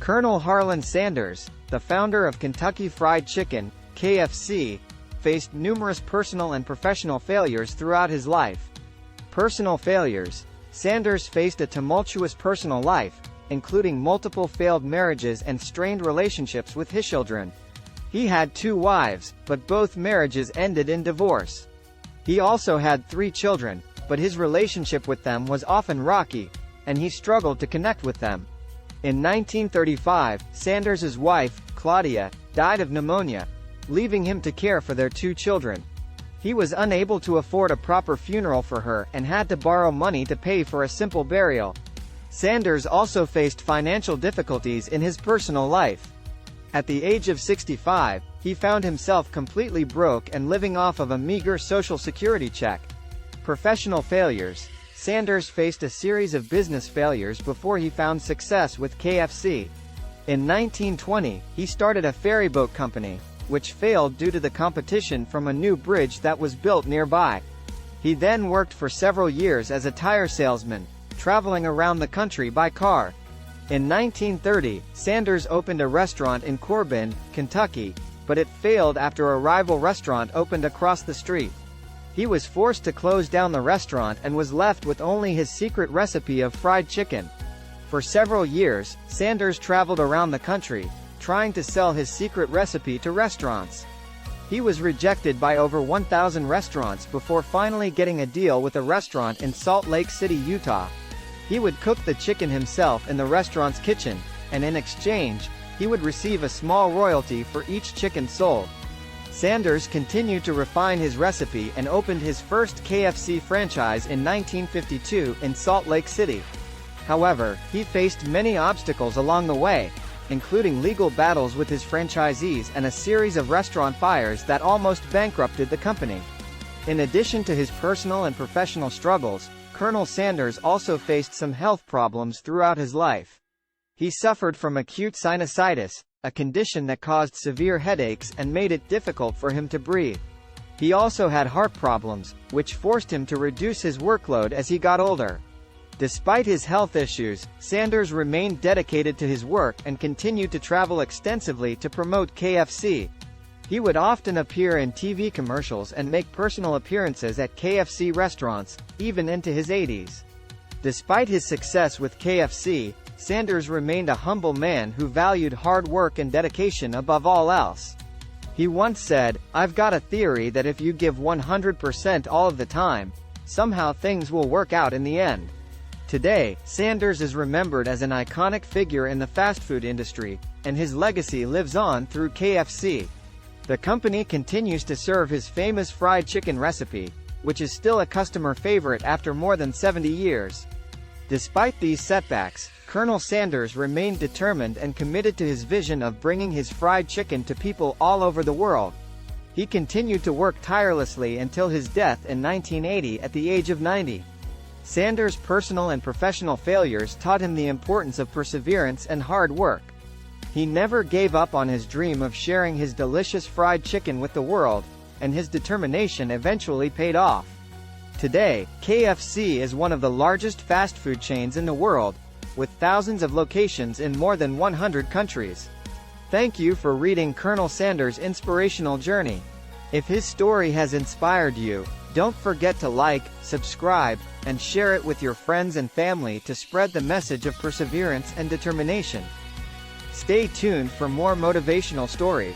Colonel Harland Sanders, the founder of Kentucky Fried Chicken, KFC, faced numerous personal and professional failures throughout his life. Personal failures. Sanders faced a tumultuous personal life, including multiple failed marriages and strained relationships with his children. He had 2 wives, but both marriages ended in divorce. He also had 3 children, but his relationship with them was often rocky, and he struggled to connect with them. In 1935, Sanders's wife, Claudia, died of pneumonia, leaving him to care for their 2 children. He was unable to afford a proper funeral for her and had to borrow money to pay for a simple burial. Sanders also faced financial difficulties in his personal life. At the age of 65, he found himself completely broke and living off of a meager Social Security check. Professional failures. Sanders faced a series of business failures before he found success with KFC. In 1920, he started a ferry boat company, which failed due to the competition from a new bridge that was built nearby. He then worked for several years as a tire salesman, traveling around the country by car. In 1930, Sanders opened a restaurant in Corbin, Kentucky, but it failed after a rival restaurant opened across the street. He was forced to close down the restaurant and was left with only his secret recipe of fried chicken. For several years, Sanders traveled around the country, trying to sell his secret recipe to restaurants. He was rejected by over 1,000 restaurants before finally getting a deal with a restaurant in Salt Lake City, Utah. He would cook the chicken himself in the restaurant's kitchen, and in exchange, he would receive a small royalty for each chicken sold. Sanders continued to refine his recipe and opened his first KFC franchise in 1952 in Salt Lake City. However, he faced many obstacles along the way, including legal battles with his franchisees and a series of restaurant fires that almost bankrupted the company. In addition to his personal and professional struggles, Colonel Sanders also faced some health problems throughout his life. He suffered from acute sinusitis, a condition that caused severe headaches and made it difficult for him to breathe. He also had heart problems, which forced him to reduce his workload as he got older. Despite his health issues, Sanders remained dedicated to his work and continued to travel extensively to promote KFC. He would often appear in TV commercials and make personal appearances at KFC restaurants, even into his 80s. Despite his success with KFC, Sanders remained a humble man who valued hard work and dedication above all else. He once said, "I've got a theory that if you give 100% all of the time, somehow things will work out in the end." Today, Sanders is remembered as an iconic figure in the fast food industry, and his legacy lives on through KFC. The company continues to serve his famous fried chicken recipe, which is still a customer favorite after more than 70 years. Despite these setbacks, Colonel Sanders remained determined and committed to his vision of bringing his fried chicken to people all over the world. He continued to work tirelessly until his death in 1980 at the age of 90. Sanders' personal and professional failures taught him the importance of perseverance and hard work. He never gave up on his dream of sharing his delicious fried chicken with the world, and his determination eventually paid off. Today, KFC is one of the largest fast food chains in the world, with thousands of locations in more than 100 countries. Thank you for reading Colonel Sanders' inspirational journey. If his story has inspired you, don't forget to like, subscribe, and share it with your friends and family to spread the message of perseverance and determination. Stay tuned for more motivational stories.